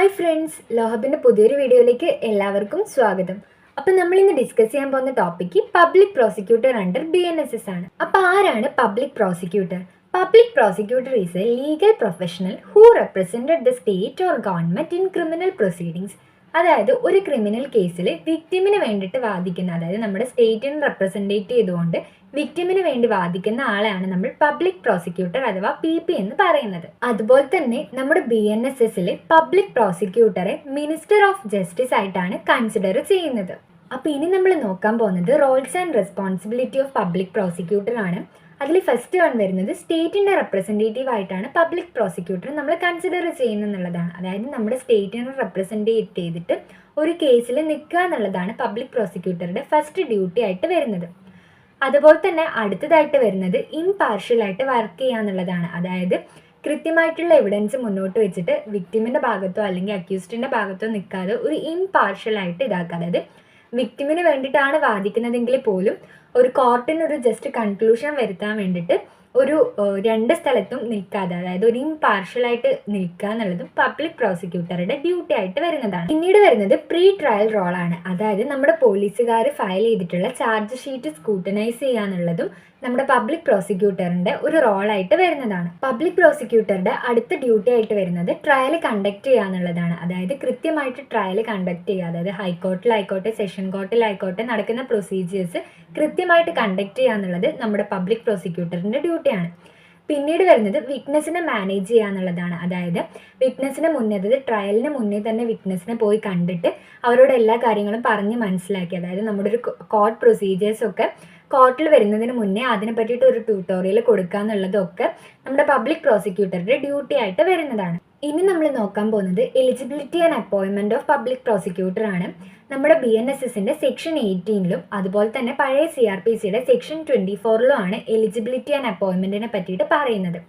Hi friends, ലോഹബിൻ്റെ പുതിയൊരു വീഡിയോയിലേക്ക് എല്ലാവർക്കും സ്വാഗതം. അപ്പം നമ്മളിന്ന് ഡിസ്കസ് ചെയ്യാൻ പോകുന്ന topic public prosecutor under BNSS ആണ്. അപ്പോൾ ആരാണ് public prosecutor? Public prosecutor is A legal professional who represented the state or government in criminal proceedings. അതായത് ഒരു ക്രിമിനൽ കേസിൽ വിക്ടിമിന് വേണ്ടിയിട്ട് വാദിക്കുന്ന, അതായത് നമ്മുടെ സ്റ്റേറ്റിനെ റെപ്രസെൻറ്റേറ്റ് ചെയ്തുകൊണ്ട് വിക്ടിമിന് വേണ്ടി വാദിക്കുന്ന ആളെയാണ് നമ്മൾ പബ്ലിക് പ്രോസിക്യൂട്ടർ അഥവാ PP എന്ന് പറയുന്നത്. അതുപോലെ തന്നെ നമ്മുടെ BNSSൽ പബ്ലിക് പ്രോസിക്യൂട്ടറെ മിനിസ്റ്റർ ഓഫ് ജസ്റ്റിസ് ആയിട്ടാണ് കൺസിഡർ ചെയ്യുന്നത്. അപ്പോൾ ഇനി നമ്മൾ നോക്കാൻ പോകുന്നത് roles and responsibility of public prosecutor ആണ്. അതിൽ ഫസ്റ്റ് വൺ വരുന്നത് സ്റ്റേറ്റിൻ്റെ റെപ്രസെൻറ്റേറ്റീവ് ആയിട്ടാണ് പബ്ലിക് പ്രോസിക്യൂട്ടർ നമ്മൾ കൺസിഡർ ചെയ്യുന്നതെന്നുള്ളതാണ്. അതായത് നമ്മുടെ സ്റ്റേറ്റിനെ റെപ്രസെൻറ്റേറ്റ് ചെയ്തിട്ട് ഒരു കേസിൽ നിൽക്കുക എന്നുള്ളതാണ് പബ്ലിക് പ്രോസിക്യൂട്ടറുടെ ഫസ്റ്റ് ഡ്യൂട്ടി ആയിട്ട് വരുന്നത്. അതുപോലെ തന്നെ അടുത്തതായിട്ട് വരുന്നത് ഇംപാർഷ്യലായിട്ട് വർക്ക് ചെയ്യുക എന്നുള്ളതാണ്. അതായത് കൃത്യമായിട്ടുള്ള എവിഡൻസ് മുന്നോട്ട് വെച്ചിട്ട് വിക്ടിമിൻ്റെ ഭാഗത്തോ അല്ലെങ്കിൽ അക്യൂസ്ഡിൻ്റെ ഭാഗത്തോ നിൽക്കാതെ ഒരു ഇംപാർഷ്യലായിട്ട് ഇതാക്കുക. അതായത് വിക്ടിമിന് വേണ്ടിയിട്ടാണ് വാദിക്കുന്നതെങ്കിൽ പോലും ഒരു കോർട്ടിനൊരു ജസ്റ്റ് കൺക്ലൂഷൻ വരുത്താൻ വേണ്ടിയിട്ട് ഒരു രണ്ട് സ്ഥലത്തും നിൽക്കാതെ, അതായത് ഒരു ഇംപാർഷ്യലായിട്ട് നിൽക്കുക എന്നുള്ളതും പബ്ലിക് പ്രോസിക്യൂട്ടറുടെ ഡ്യൂട്ടി ആയിട്ട് വരുന്നതാണ്. പിന്നീട് വരുന്നത് പ്രീ ട്രയൽ റോളാണ്. അതായത് നമ്മുടെ പോലീസുകാർ ഫയൽ ചെയ്തിട്ടുള്ള ചാർജ് ഷീറ്റ് സ്കൂട്ടനൈസ് ചെയ്യുക എന്നുള്ളതും നമ്മുടെ പബ്ലിക് പ്രോസിക്യൂട്ടറിൻ്റെ ഒരു റോളായിട്ട് വരുന്നതാണ്. പബ്ലിക് പ്രോസിക്യൂട്ടറുടെ അടുത്ത ഡ്യൂട്ടി ആയിട്ട് വരുന്നത് ട്രയൽ കണ്ടക്ട് ചെയ്യുക എന്നുള്ളതാണ്. അതായത് കൃത്യമായിട്ട് ട്രയൽ കണ്ടക്ട് ചെയ്യുക, അതായത് ഹൈക്കോർട്ടിലായിക്കോട്ടെ സെഷൻ കോർട്ടിലായിക്കോട്ടെ നടക്കുന്ന പ്രൊസീജിയേഴ്സ് കൃത്യമായിട്ട് കണ്ടക്ട് ചെയ്യുക എന്നുള്ളത് നമ്മുടെ പബ്ലിക് പ്രോസിക്യൂട്ടറിൻ്റെ ഡ്യൂട്ടിയാണ്. പിന്നീട് വരുന്നത് വിറ്റ്നസിനെ മാനേജ് ചെയ്യുക എന്നുള്ളതാണ്. അതായത് വിറ്റ്നസിന് മുന്നേ, അതായത് ട്രയലിന് മുന്നേ തന്നെ വിറ്റ്നസിനെ പോയി കണ്ടിട്ട് അവരോട് എല്ലാ കാര്യങ്ങളും പറഞ്ഞ് മനസ്സിലാക്കി, അതായത് നമ്മുടെ ഒരു കോർട്ട് പ്രൊസീജിയേഴ്സൊക്കെ കോർട്ടിൽ വരുന്നതിന് മുന്നേ അതിനെ പറ്റിയിട്ട് ഒരു ട്യൂട്ടോറിയൽ കൊടുക്കുക എന്നുള്ളതൊക്കെ നമ്മുടെ പബ്ലിക് പ്രോസിക്യൂട്ടറുടെ ഡ്യൂട്ടി ആയിട്ട് വരുന്നതാണ്. ഇനി നമ്മൾ നോക്കാൻ പോകുന്നത് eligibility and appointment of public prosecutor ആണ്. നമ്മുടെ BNSSൻ്റെ സെക്ഷൻ 18ലും അതുപോലെ തന്നെ പഴയ CRPCയുടെ സെക്ഷൻ 24ലും ആണ് എലിജിബിലിറ്റി ആൻഡ് അപ്പോയിൻമെൻറ്റിനെ പറ്റിയിട്ട് പറയുന്നത്.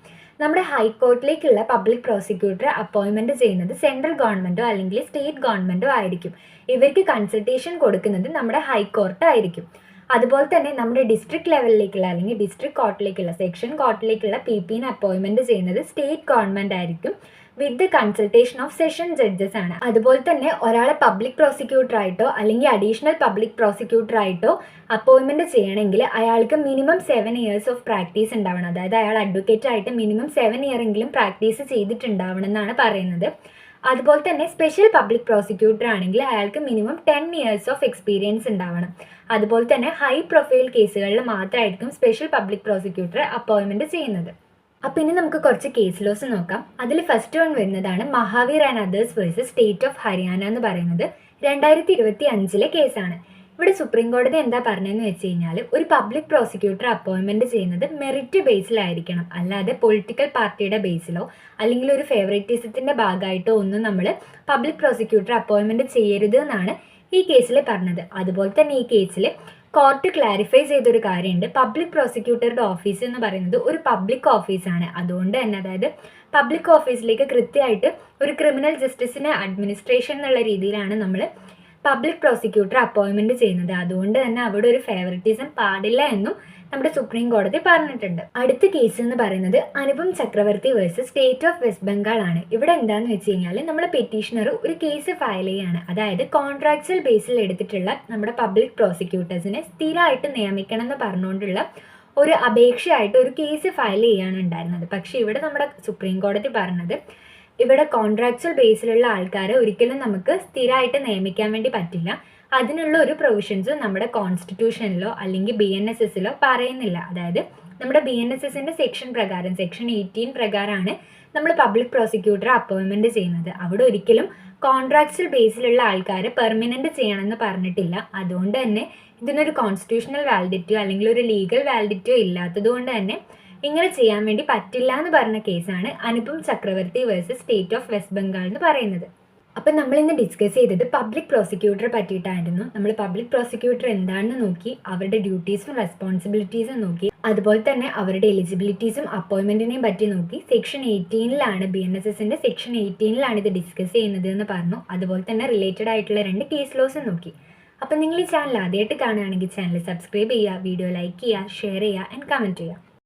നമ്മുടെ ഹൈക്കോർട്ടിലേക്കുള്ള പബ്ലിക് പ്രോസിക്യൂട്ടറെ അപ്പോയിൻമെൻറ്റ് ചെയ്യുന്നത് സെൻട്രൽ ഗവൺമെൻറ്റോ അല്ലെങ്കിൽ സ്റ്റേറ്റ് ഗവൺമെൻറ്റോ ആയിരിക്കും. ഇവർക്ക് കൺസൾട്ടേഷൻ കൊടുക്കുന്നത് നമ്മുടെ ഹൈക്കോർട്ട് ആയിരിക്കും. അതുപോലെ തന്നെ നമ്മുടെ ഡിസ്ട്രിക്ട് ലെവലിലേക്കുള്ള അല്ലെങ്കിൽ ഡിസ്ട്രിക്ട് കോർട്ടിലേക്കുള്ള സെക്ഷൻ കോർട്ടിലേക്കുള്ള PPനെ അപ്പോയിൻമെൻറ്റ് ചെയ്യുന്നത് സ്റ്റേറ്റ് ഗവൺമെൻറ് ആയിരിക്കും with the consultation of session judges ആണ്. അതുപോലെ തന്നെ ഒരാളെ പബ്ലിക് പ്രോസിക്യൂട്ടർ ആയിട്ടോ അല്ലെങ്കിൽ അഡീഷണൽ പബ്ലിക് പ്രോസിക്യൂട്ടർ ആയിട്ടോ അപ്പോയിൻമെൻറ്റ് ചെയ്യണമെങ്കിൽ അയാൾക്ക് മിനിമം 7 years ഓഫ് പ്രാക്ടീസ് ഉണ്ടാവണം. അതായത് അയാൾ അഡ്വക്കേറ്റ് ആയിട്ട് മിനിമം 7 year എങ്കിലും പ്രാക്ടീസ് ചെയ്തിട്ടുണ്ടാവണം എന്നാണ് പറയുന്നത്. അതുപോലെ തന്നെ സ്പെഷ്യൽ പബ്ലിക് പ്രോസിക്യൂട്ടർ ആണെങ്കിൽ അയാൾക്ക് മിനിമം 10 years ഓഫ് എക്സ്പീരിയൻസ് ഉണ്ടാവണം. അതുപോലെ തന്നെ ഹൈ പ്രൊഫൈൽ കേസുകളിൽ മാത്രമായിരിക്കും സ്പെഷ്യൽ പബ്ലിക് പ്രോസിക്യൂട്ടറെ അപ്പോയിൻമെൻറ്റ് ചെയ്യുന്നത്. അപ്പോൾ ഇനി നമുക്ക് കുറച്ച് കേസ് ലോസ് നോക്കാം. അതിൽ ഫസ്റ്റ് വൺ വരുന്നതാണ് Mahavir and others versus state of Haryana എന്ന് പറയുന്നത് 2025 കേസാണ്. ഇവിടെ സുപ്രീം കോടതി എന്താ പറഞ്ഞതെന്ന് വെച്ച് കഴിഞ്ഞാൽ ഒരു പബ്ലിക് പ്രോസിക്യൂട്ടർ അപ്പോയിൻമെൻറ്റ് ചെയ്യുന്നത് മെറിറ്റ് ബേസിലായിരിക്കണം, അല്ലാതെ പൊളിറ്റിക്കൽ പാർട്ടിയുടെ ബേസിലോ അല്ലെങ്കിൽ ഒരു ഫേവറേറ്റിസത്തിൻ്റെ ഭാഗമായിട്ടോ ഒന്നും നമ്മൾ പബ്ലിക് പ്രോസിക്യൂട്ടർ അപ്പോയിൻമെൻറ്റ് ചെയ്യരുത് എന്നാണ് ഈ കേസിൽ പറഞ്ഞത്. അതുപോലെ തന്നെ ഈ കേസിൽ കോർട്ട് ക്ലാരിഫൈ ചെയ്തൊരു കാര്യമുണ്ട്. പബ്ലിക് പ്രോസിക്യൂട്ടറുടെ ഓഫീസ് എന്ന് പറയുന്നത് ഒരു പബ്ലിക് ഓഫീസാണ്. അതുകൊണ്ട് തന്നെ അതായത് പബ്ലിക് ഓഫീസിലേക്ക് കൃത്യമായിട്ട് ഒരു ക്രിമിനൽ ജസ്റ്റിസിന് അഡ്മിനിസ്ട്രേഷൻ എന്നുള്ള രീതിയിലാണ് നമ്മൾ പബ്ലിക് പ്രോസിക്യൂട്ടർ അപ്പോയിൻമെൻറ്റ് ചെയ്യുന്നത്. അതുകൊണ്ട് തന്നെ അവിടെ ഒരു ഫേവറിറ്റിസം പാടില്ല എന്നും നമ്മുടെ സുപ്രീം കോടതി പറഞ്ഞിട്ടുണ്ട്. അടുത്ത കേസ് എന്ന് പറയുന്നത് അനുപം ചക്രവർത്തി versus state of west Bengal ആണ്. ഇവിടെ എന്താണെന്ന് വെച്ച് കഴിഞ്ഞാൽ നമ്മുടെ പെറ്റീഷണർ ഒരു കേസ് ഫയൽ ചെയ്യാണ്. അതായത് കോൺട്രാക്ച്വൽ ബേസിൽ എടുത്തിട്ടുള്ള നമ്മുടെ പബ്ലിക് പ്രോസിക്യൂട്ടേഴ്സിനെ സ്ഥിരമായിട്ട് നിയമിക്കണം എന്ന് പറഞ്ഞുകൊണ്ടുള്ള ഒരു അപേക്ഷയായിട്ട് ഒരു കേസ് ഫയൽ ചെയ്യാണ് ഉണ്ടായിരുന്നത്. പക്ഷേ ഇവിടെ നമ്മുടെ സുപ്രീം കോടതി പറഞ്ഞത് ഇവിടെ കോൺട്രാക്ച്വൽ ബേസിലുള്ള ആൾക്കാരെ ഒരിക്കലും നമുക്ക് സ്ഥിരമായിട്ട് നിയമിക്കാൻ വേണ്ടി പറ്റില്ല. അതിനുള്ള ഒരു പ്രൊവിഷൻസും നമ്മുടെ കോൺസ്റ്റിറ്റ്യൂഷനിലോ അല്ലെങ്കിൽ BNSSലോ പറയുന്നില്ല. അതായത് നമ്മുടെ BNSSൻ്റെ സെക്ഷൻ പ്രകാരം സെക്ഷൻ 18 പ്രകാരമാണ് നമ്മൾ പബ്ലിക് പ്രോസിക്യൂട്ടറെ അപ്പോയിൻമെൻറ്റ് ചെയ്യുന്നത്. അവിടെ ഒരിക്കലും കോൺട്രാക്ച്വൽ ബേസിലുള്ള ആൾക്കാരെ പെർമനൻറ്റ് ചെയ്യണമെന്ന് പറഞ്ഞിട്ടില്ല. അതുകൊണ്ട് തന്നെ ഇതിനൊരു കോൺസ്റ്റിറ്റ്യൂഷണൽ വാലിഡിറ്റിയോ അല്ലെങ്കിൽ ഒരു ലീഗൽ വാലിഡിറ്റിയോ ഇല്ലാത്തത് കൊണ്ട് തന്നെ ഇങ്ങനെ ചെയ്യാൻ വേണ്ടി പറ്റില്ല എന്ന് പറഞ്ഞ കേസാണ് അനുപം ചക്രവർത്തി versus state of west Bengal എന്ന് പറയുന്നത്. അപ്പം നമ്മളിന്ന് ഡിസ്കസ് ചെയ്തത് പബ്ലിക് പ്രോസിക്യൂട്ടറെ പറ്റിയിട്ടായിരുന്നു. നമ്മൾ പബ്ലിക് പ്രോസിക്യൂട്ടർ എന്താണെന്ന് നോക്കി, അവരുടെ ഡ്യൂട്ടീസും റെസ്പോൺസിബിലിറ്റീസും നോക്കി, അതുപോലെ തന്നെ അവരുടെ എലിജിബിലിറ്റീസും അപ്പോയിൻമെൻറ്റിനെയും പറ്റി നോക്കി. സെക്ഷൻ 18ലാണ് BNSSൻ്റെ സെക്ഷൻ 18ലാണ് ഇത് ഡിസ്കസ് ചെയ്യുന്നത് എന്ന് പറഞ്ഞു. അതുപോലെ തന്നെ റിലേറ്റഡ് ആയിട്ടുള്ള 2 കേസ് ലോസും നോക്കി. അപ്പം നിങ്ങൾ ഈ ചാനൽ ആദ്യമായിട്ട് കാണുകയാണെങ്കിൽ ചാനൽ സബ്സ്ക്രൈബ് ചെയ്യുക, വീഡിയോ ലൈക്ക് ചെയ്യുക, ഷെയർ ചെയ്യുക ആൻഡ് കമൻറ്റ് ചെയ്യുക.